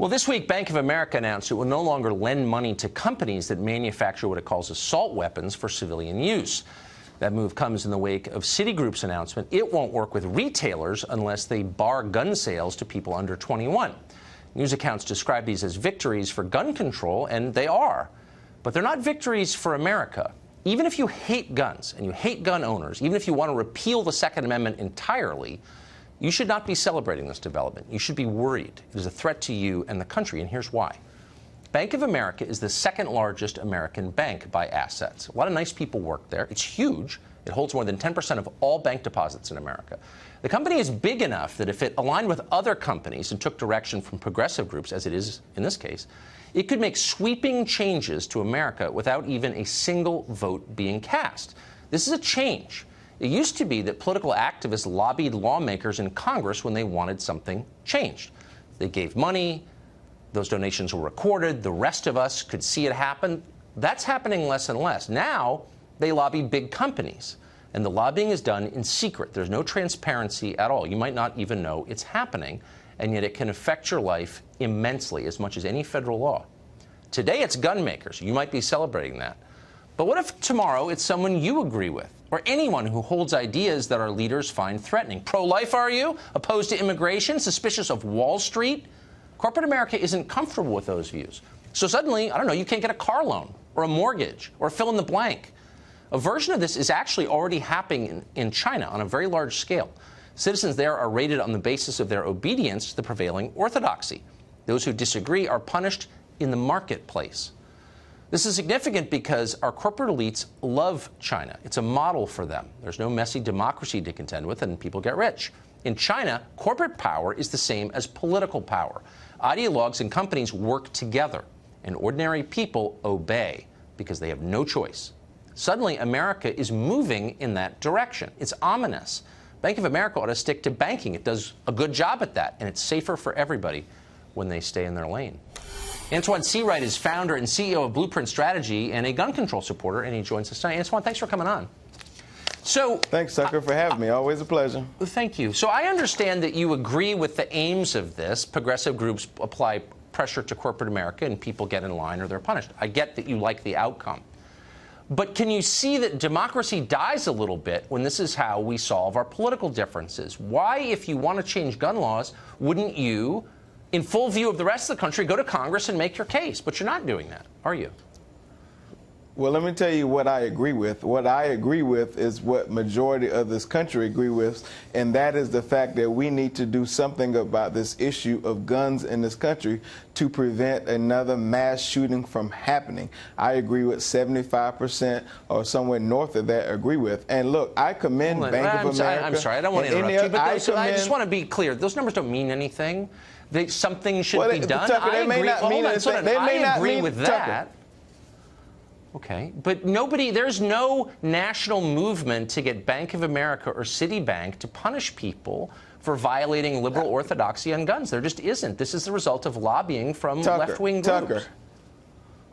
Well, this week, Bank of America announced it will no longer lend money to companies that manufacture what it calls assault weapons for civilian use. That move comes in the wake of Citigroup's announcement it won't work with retailers unless they bar gun sales to people under 21. News accounts describe these as victories for gun control, and they are. But they're not victories for America. Even if you hate guns and you hate gun owners, even if you want to repeal the Second Amendment entirely, you should not be celebrating this development. You should be worried. It is a threat to you and the country, and here's why. Bank of America is the second largest American bank by assets. A lot of nice people work there. It's huge. It holds more than 10% of all bank deposits in America. The company is big enough that if it aligned with other companies and took direction from progressive groups, as it is in this case, it could make sweeping changes to America without even a single vote being cast. This is a change. It used to be that political activists lobbied lawmakers in Congress when they wanted something changed. They gave money. Those donations were recorded. The rest of us could see it happen. That's happening less and less. Now, they lobby big companies. And the lobbying is done in secret. There's no transparency at all. You might not even know it's happening. And yet it can affect your life immensely, as much as any federal law. Today, it's gun makers. You might be celebrating that. But what if tomorrow it's someone you agree with, or anyone who holds ideas that our leaders find threatening? Pro-life, are you? Opposed to immigration? Suspicious of Wall Street? Corporate America isn't comfortable with those views. So suddenly, I don't know, you can't get a car loan or a mortgage or fill in the blank. A version of this is actually already happening in China on a very large scale. Citizens there are rated on the basis of their obedience to the prevailing orthodoxy. Those who disagree are punished in the marketplace. This is significant because our corporate elites love China. It's a model for them. There's no messy democracy to contend with, and people get rich. In China, corporate power is the same as political power. Ideologues and companies work together, and ordinary people obey because they have no choice. Suddenly, America is moving in that direction. It's ominous. Bank of America ought to stick to banking. It does a good job at that, and it's safer for everybody when they stay in their lane. Antoine Seawright is founder and CEO of Blueprint Strategy and a gun control supporter, and he joins us tonight. Antoine, thanks for coming on. So, thanks, Tucker, for having me. Always a pleasure. Thank you. So I understand that you agree with the aims of this. Progressive groups apply pressure to corporate America, and people get in line or they're punished. I get that you like the outcome. But can you see that democracy dies a little bit when this is how we solve our political differences? Why, if you want to change gun laws, wouldn't you, in full view of the rest of the country, go to Congress and make your case? But you're not doing that, are you? Well, let me tell you what I agree with. What I agree with is what majority of this country agree with, and that is the fact that we need to do something about this issue of guns in this country to prevent another mass shooting from happening. I agree with 75% or somewhere north of that agree with. And look, I commend Bank of America. I'm sorry, I don't want to interrupt you, but I just want to be clear. Those numbers don't mean anything. Something should be done. Tucker, they may not mean anything. I agree with that. Okay, but there's no national movement to get Bank of America or Citibank to punish people for violating liberal orthodoxy on guns. There just isn't. This is the result of lobbying from left-wing groups.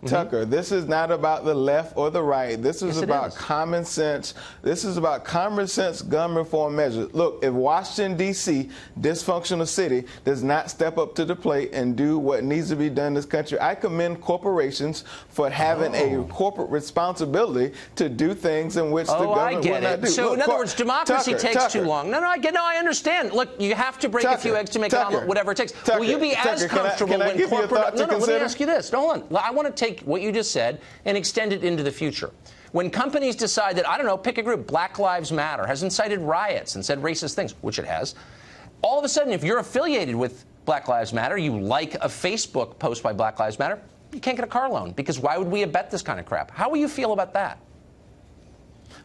Tucker, this is not about the left or the right. This is about common sense. This is about common sense gun reform measures. Look, if Washington, D.C., dysfunctional city, does not step up to the plate and do what needs to be done in this country, I commend corporations for having a corporate responsibility to do things in which the government will not do. So, in other words, democracy takes too long. No, I understand. Look, you have to break a few eggs to make an omelet, whatever it takes. Will you be as comfortable when corporate... No, let me ask you this. Hold on. I want to take what you just said and extend it into the future. When companies decide that, I don't know, pick a group, Black Lives Matter, has incited riots and said racist things, which it has, all of a sudden, if you're affiliated with Black Lives Matter, you like a Facebook post by Black Lives Matter, you can't get a car loan, because why would we abet this kind of crap? How will you feel about that?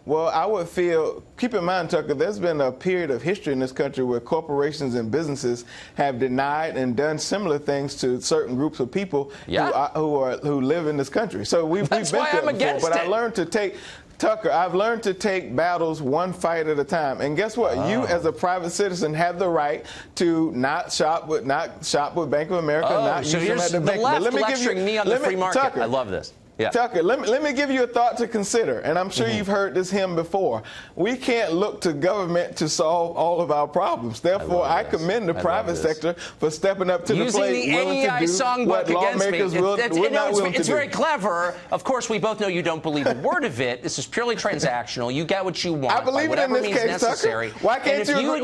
Well, I would feel, keep in mind, Tucker, there's been a period of history in this country where corporations and businesses have denied and done similar things to certain groups of people who live in this country. So we've been through it before, but I learned to take... Tucker, I've learned to take battles one fight at a time. And guess what? You, as a private citizen, have the right to not shop with Bank of America, not use them at the bank. The left lecturing me on the free market. Tucker, I love this. Yeah. Tucker, let me give you a thought to consider, and I'm sure you've heard this hymn before. We can't look to government to solve all of our problems. Therefore, I commend the private sector for stepping up to the plate, willing to do what lawmakers will not willing to do. It's very clever. Of course, we both know you don't believe a word of it. This is purely transactional. You get what you want. I believe it in this case, necessary. Tucker. Why can't you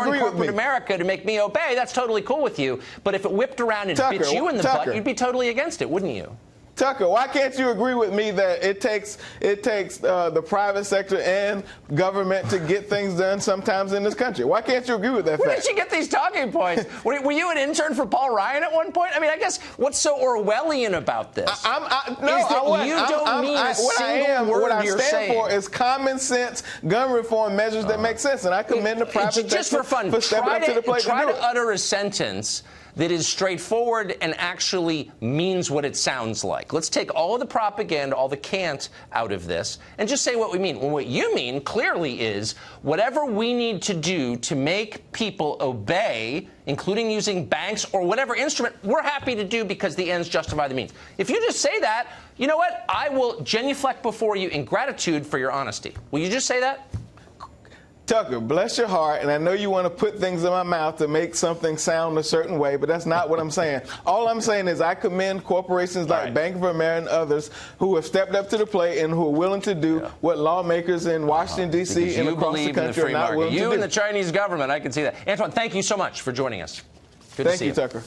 agree with me? America to make me obey, that's totally cool with you. But if it whipped around and bit you in the butt, you'd be totally against it, wouldn't you? Tucker, why can't you agree with me that it takes the private sector and government to get things done sometimes in this country? Why can't you agree with that Where fact? did you get these talking points? Were you an intern for Paul Ryan at one point? I mean, I guess what's so Orwellian about this? What I stand for is common sense gun reform measures that make sense, and I commend the private sector just for fun. for stepping up to the plate. Try to utter a sentence that is straightforward and actually means what it sounds like. Let's take all of the propaganda, all the cant out of this, and just say what we mean. Well, what you mean clearly is whatever we need to do to make people obey, including using banks or whatever instrument, we're happy to do because the ends justify the means. If you just say that, you know what? I will genuflect before you in gratitude for your honesty. Will you just say that? Tucker, bless your heart, and I know you want to put things in my mouth to make something sound a certain way, but that's not what I'm saying. All I'm saying is I commend corporations like Bank of America and others who have stepped up to the plate and who are willing to do what lawmakers in Washington, D.C. and across the country are not willing to do. You and the Chinese government, I can see that. Antoine, thank you so much for joining us. Good to see you. Thank you, Tucker.